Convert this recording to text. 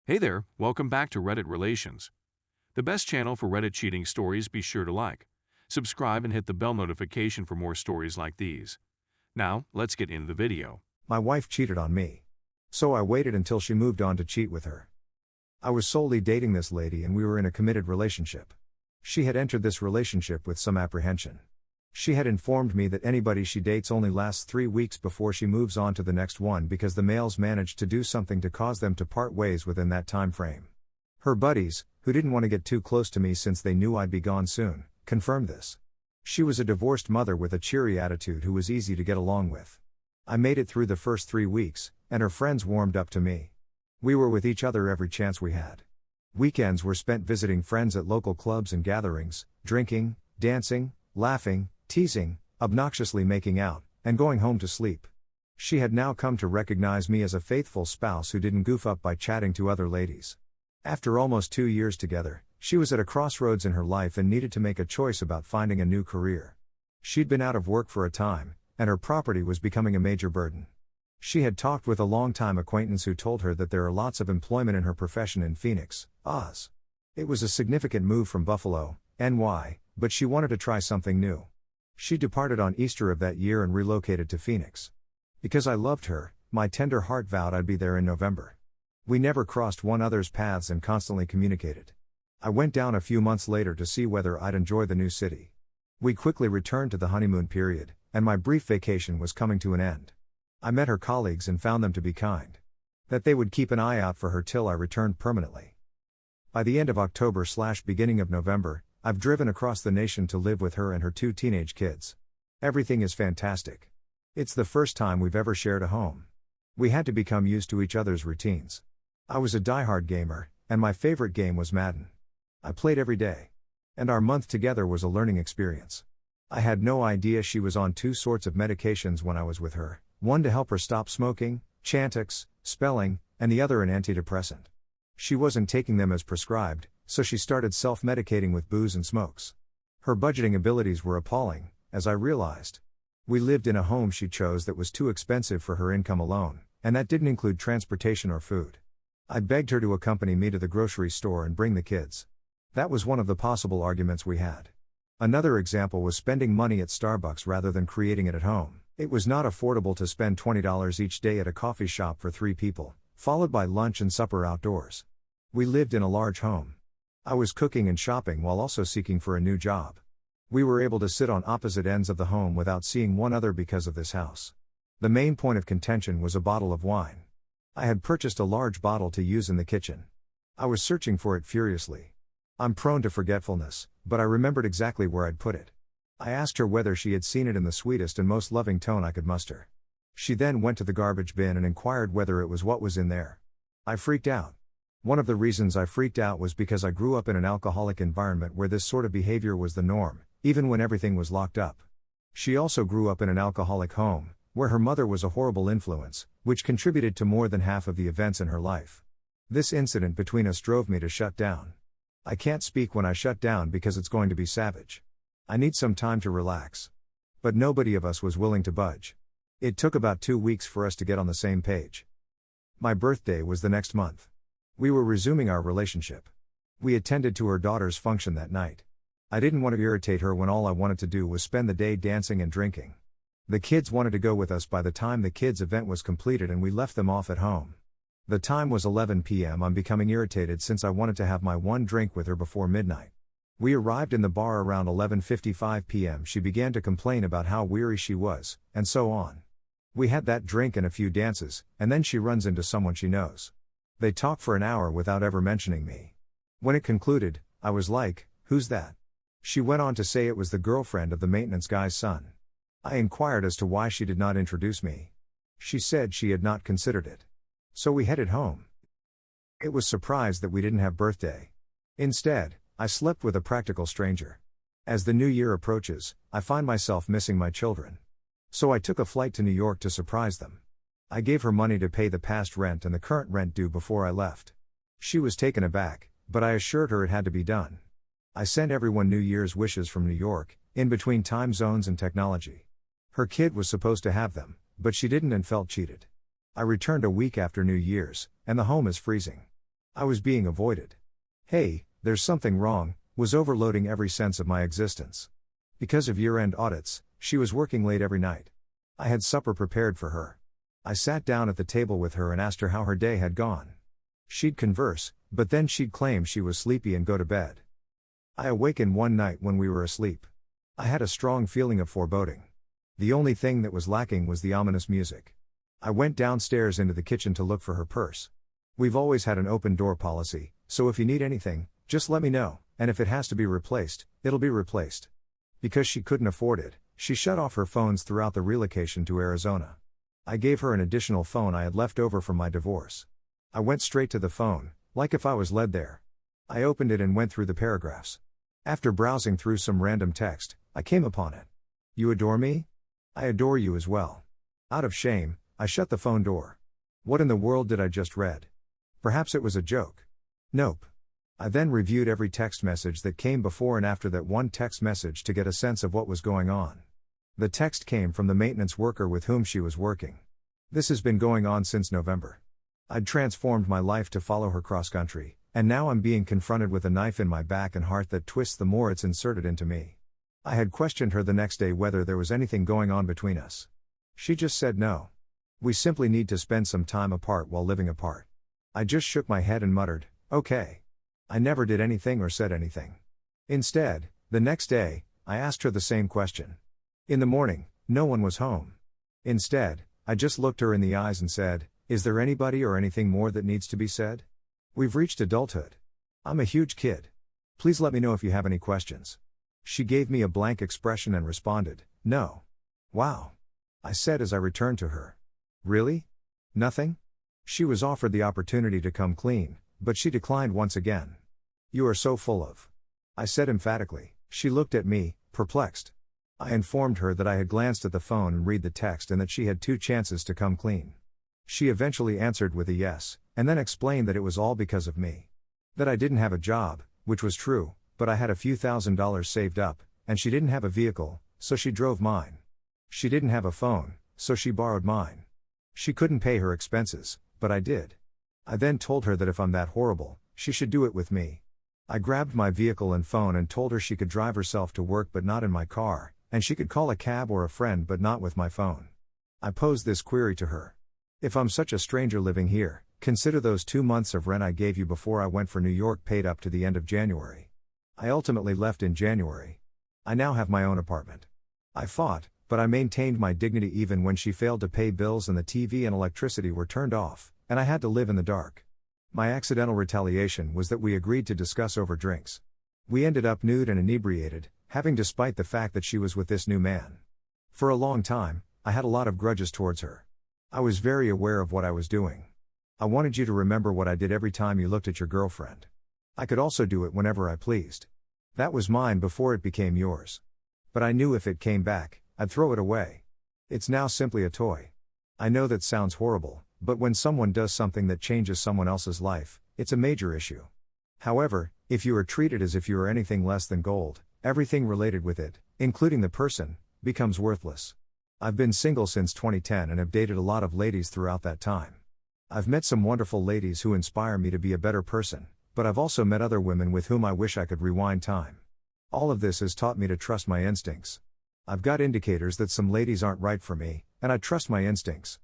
Hey there, welcome back to Reddit Relations, the best channel for Reddit cheating stories. Be sure to like, subscribe, and hit the bell notification for more stories like these. Now, let's get into the video. My wife cheated on me. So I waited until she moved on to cheat with her. I was solely dating this lady and we were in a committed relationship. She had entered this relationship with some apprehension. She had informed me that anybody she dates only lasts 3 weeks before she moves on to the next one because the males managed to do something to cause them to part ways within that time frame. Her buddies, who didn't want to get too close to me since they knew I'd be gone soon, confirmed this. She was a divorced mother with a cheery attitude who was easy to get along with. I made it through the first 3 weeks, and her friends warmed up to me. We were with each other every chance we had. Weekends were spent visiting friends at local clubs and gatherings, drinking, dancing, laughing, teasing, obnoxiously making out, and going home to sleep. She had now come to recognize me as a faithful spouse who didn't goof up by chatting to other ladies. After almost 2 years together, she was at a crossroads in her life and needed to make a choice about finding a new career. She'd been out of work for a time, and her property was becoming a major burden. She had talked with a longtime acquaintance who told her that there are lots of employment in her profession in Phoenix, Oz. It was a significant move from Buffalo, NY, but she wanted to try something new. She departed on Easter of that year and relocated to Phoenix. Because I loved her, my tender heart vowed I'd be there in November. We never crossed one another's paths and constantly communicated. I went down a few months later to see whether I'd enjoy the new city. We quickly returned to the honeymoon period, and my brief vacation was coming to an end. I met her colleagues and found them to be kind. That they would keep an eye out for her till I returned permanently. By the end of October/beginning of November, I've driven across the nation to live with her and her 2 teenage kids. Everything is fantastic. It's the first time we've ever shared a home. We had to become used to each other's routines. I was a diehard gamer, and my favorite game was Madden. I played every day. And our month together was a learning experience. I had no idea she was on 2 sorts of medications when I was with her, one to help her stop smoking, Chantix, spelling, and the other an antidepressant. She wasn't taking them as prescribed, so she started self-medicating with booze and smokes. Her budgeting abilities were appalling, as I realized. We lived in a home she chose that was too expensive for her income alone, and that didn't include transportation or food. I begged her to accompany me to the grocery store and bring the kids. That was one of the possible arguments we had. Another example was spending money at Starbucks rather than creating it at home. It was not affordable to spend $20 each day at a coffee shop for 3 people, followed by lunch and supper outdoors. We lived in a large home. I was cooking and shopping while also seeking for a new job. We were able to sit on opposite ends of the home without seeing one another because of this house. The main point of contention was a bottle of wine. I had purchased a large bottle to use in the kitchen. I was searching for it furiously. I'm prone to forgetfulness, but I remembered exactly where I'd put it. I asked her whether she had seen it in the sweetest and most loving tone I could muster. She then went to the garbage bin and inquired whether it was what was in there. I freaked out. One of the reasons I freaked out was because I grew up in an alcoholic environment where this sort of behavior was the norm, even when everything was locked up. She also grew up in an alcoholic home, where her mother was a horrible influence, which contributed to more than half of the events in her life. This incident between us drove me to shut down. I can't speak when I shut down because it's going to be savage. I need some time to relax. But nobody of us was willing to budge. It took about 2 weeks for us to get on the same page. My birthday was the next month. We were resuming our relationship. We attended to her daughter's function that night. I didn't want to irritate her when all I wanted to do was spend the day dancing and drinking. The kids wanted to go with us by the time the kids' event was completed and we left them off at home. The time was 11 p.m. I'm becoming irritated since I wanted to have my one drink with her before midnight. We arrived in the bar around 11:55 p.m. She began to complain about how weary she was, and so on. We had that drink and a few dances, and then she runs into someone she knows. They talk for an hour without ever mentioning me. When it concluded, I was like, "Who's that?" She went on to say it was the girlfriend of the maintenance guy's son. I inquired as to why she did not introduce me. She said she had not considered it. So we headed home. It was surprised that we didn't have birthday. Instead, I slept with a practical stranger. As the new year approaches, I find myself missing my children. So I took a flight to New York to surprise them. I gave her money to pay the past rent and the current rent due before I left. She was taken aback, but I assured her it had to be done. I sent everyone New Year's wishes from New York, in between time zones and technology. Her kid was supposed to have them, but she didn't and felt cheated. I returned a week after New Year's, and the home is freezing. I was being avoided. Hey, there's something wrong, was overloading every sense of my existence. Because of year-end audits, she was working late every night. I had supper prepared for her. I sat down at the table with her and asked her how her day had gone. She'd converse, but then she'd claim she was sleepy and go to bed. I awakened one night when we were asleep. I had a strong feeling of foreboding. The only thing that was lacking was the ominous music. I went downstairs into the kitchen to look for her purse. We've always had an open door policy, so if you need anything, just let me know, and if it has to be replaced, it'll be replaced. Because she couldn't afford it, she shut off her phones throughout the relocation to Arizona. I gave her an additional phone I had left over from my divorce. I went straight to the phone, like if I was led there. I opened it and went through the paragraphs. After browsing through some random text, I came upon it. You adore me? I adore you as well. Out of shame, I shut the phone door. What in the world did I just read? Perhaps it was a joke. Nope. I then reviewed every text message that came before and after that one text message to get a sense of what was going on. The text came from the maintenance worker with whom she was working. This has been going on since November. I'd transformed my life to follow her cross-country, and now I'm being confronted with a knife in my back and heart that twists the more it's inserted into me. I had questioned her the next day whether there was anything going on between us. She just said no. We simply need to spend some time apart while living apart. I just shook my head and muttered, okay. I never did anything or said anything. Instead, the next day, I asked her the same question. In the morning, no one was home. Instead, I just looked her in the eyes and said, is there anybody or anything more that needs to be said? We've reached adulthood. I'm a huge kid. Please let me know if you have any questions. She gave me a blank expression and responded, no. Wow. I said as I returned to her. Really? Nothing? She was offered the opportunity to come clean, but she declined once again. You are so full of. I said emphatically. She looked at me, perplexed. I informed her that I had glanced at the phone and read the text and that she had 2 chances to come clean. She eventually answered with a yes, and then explained that it was all because of me. That I didn't have a job, which was true, but I had a few $1,000s saved up, and she didn't have a vehicle, so she drove mine. She didn't have a phone, so she borrowed mine. She couldn't pay her expenses, but I did. I then told her that if I'm that horrible, she should do it with me. I grabbed my vehicle and phone and told her she could drive herself to work but not in my car, and she could call a cab or a friend but not with my phone. I posed this query to her. If I'm such a stranger living here, consider those 2 months of rent I gave you before I went for New York paid up to the end of January. I ultimately left in January. I now have my own apartment. I fought, but I maintained my dignity even when she failed to pay bills and the TV and electricity were turned off, and I had to live in the dark. My accidental retaliation was that we agreed to discuss over drinks. We ended up nude and inebriated, having despite the fact that she was with this new man. For a long time, I had a lot of grudges towards her. I was very aware of what I was doing. I wanted you to remember what I did every time you looked at your girlfriend. I could also do it whenever I pleased. That was mine before it became yours. But I knew if it came back, I'd throw it away. It's now simply a toy. I know that sounds horrible, but when someone does something that changes someone else's life, it's a major issue. However, if you are treated as if you are anything less than gold, everything related with it, including the person, becomes worthless. I've been single since 2010 and have dated a lot of ladies throughout that time. I've met some wonderful ladies who inspire me to be a better person, but I've also met other women with whom I wish I could rewind time. All of this has taught me to trust my instincts. I've got indicators that some ladies aren't right for me, and I trust my instincts.